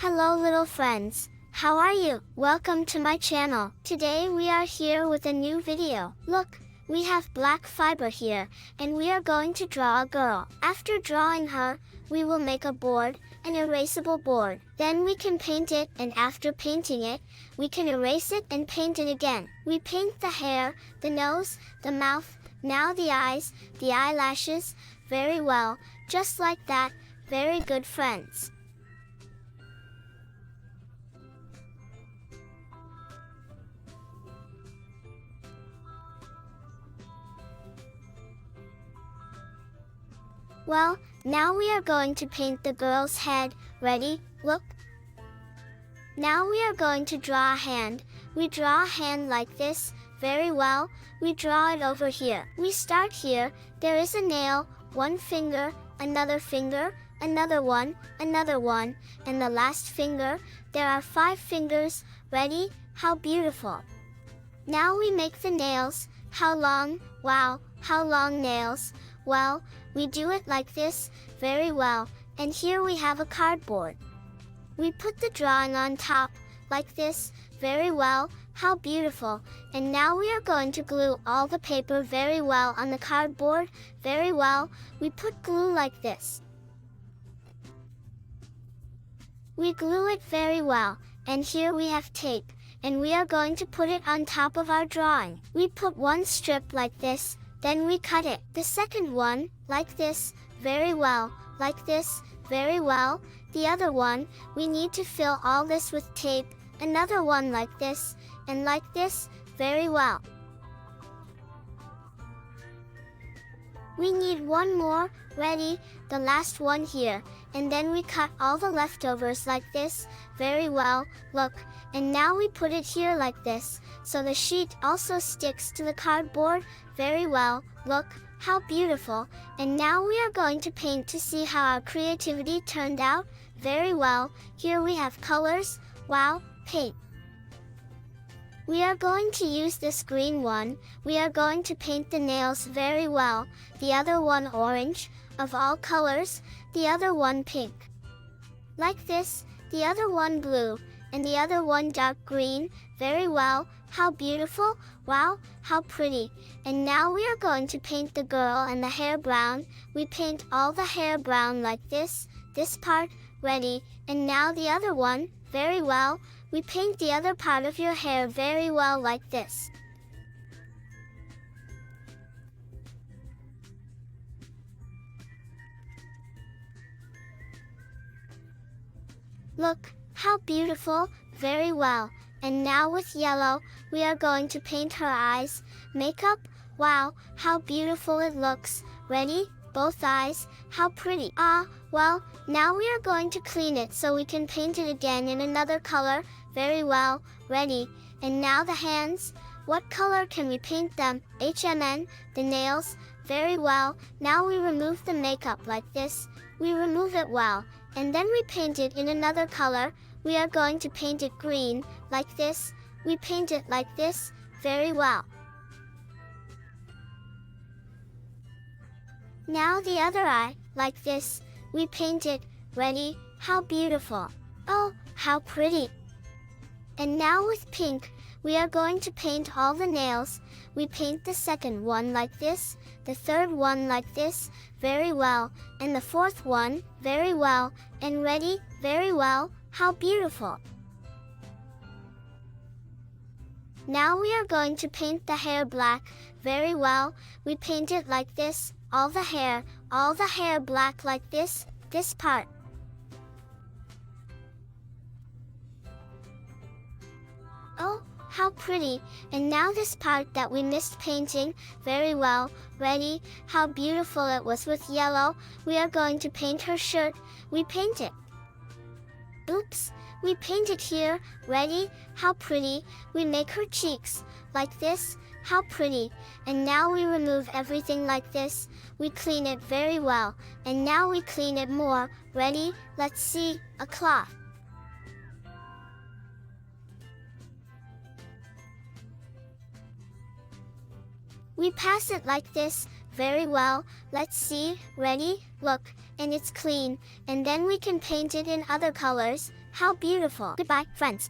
Hello little friends. How are you? Welcome to my channel. Today we are here with a new video. Look, we have black fiber here, and we are going to draw a girl. After drawing her, we will make a board, an erasable board. Then we can paint it, and after painting it, we can erase it and paint it again. We paint the hair, the nose, the mouth, now the eyes, the eyelashes. Very well, just like that. Very good friends. Well, now we are going to paint the girl's head. Ready? Look. Now we are going to draw a hand. We draw a hand like this. Very well. We draw it over here. We start here. There is a nail, one finger, another finger, another one, and the last finger. There are 5 fingers. Ready? How beautiful. Now we make the nails. How long? Wow, how long nails. Well, we do it like this. Very well. And here we have a cardboard. We put the drawing on top, like this. Very well. How beautiful. And now we are going to glue all the paper very well on the cardboard. Very well. We put glue like this. We glue it very well. And here we have tape. And we are going to put it on top of our drawing. We put one strip like this. Then we cut it. The second one, like this. Very well. Like this. Very well. The other one, we need to fill all this with tape. Another one like this. And like this. Very well. We need one more. Ready? The last one here. And then we cut all the leftovers like this. Very well. Look. And now we put it here like this, so the sheet also sticks to the cardboard. Very well. Look, how beautiful. And now we are going to paint to see how our creativity turned out. Very well. Here we have colors. Wow, paint. We are going to use this green one. We are going to paint the nails very well. The other one orange, of all colors. The other one pink. Like this. The other one blue. And the other one dark green. Very well. How beautiful. Wow, how pretty. And now we are going to paint the girl and the hair brown. We paint all the hair brown like this part. Ready. And now the other one. Very well. We paint the other part of your hair very well like this. Look, how beautiful. Very well. And now with yellow, we are going to paint her eyes. Makeup. Wow, how beautiful it looks. Ready? Both eyes. How pretty. Well, now we are going to clean it so we can paint it again in another color. Very well. Ready. And now the hands. What color can we paint them? HMN. The nails. Very well. Now we remove the makeup like this. We remove it well. And then we paint it in another color. We are going to paint it green, like this. We paint it like this. Very well. Now the other eye, like this. We paint it. Ready? How beautiful. Oh, how pretty. And now with pink, we are going to paint all the nails. We paint the second one like this, the third one like this. Very well. And the fourth one. Very well. And ready? Very well. How beautiful. Now we are going to paint the hair black. Very well. We paint it like this. All the hair black like this part. Oh, how pretty. And now this part that we missed painting. Very well. Ready? How beautiful it was with yellow. We are going to paint her shirt. We paint it. Oops, we paint it here. Ready? How pretty. We make her cheeks. Like this. How pretty. And now we remove everything like this. We clean it very well. And now we clean it more. Ready? Let's see. A cloth. We pass it like this. Very well. Let's see. Ready? Look. And it's clean. And then we can paint it in other colors. How beautiful. Goodbye, friends.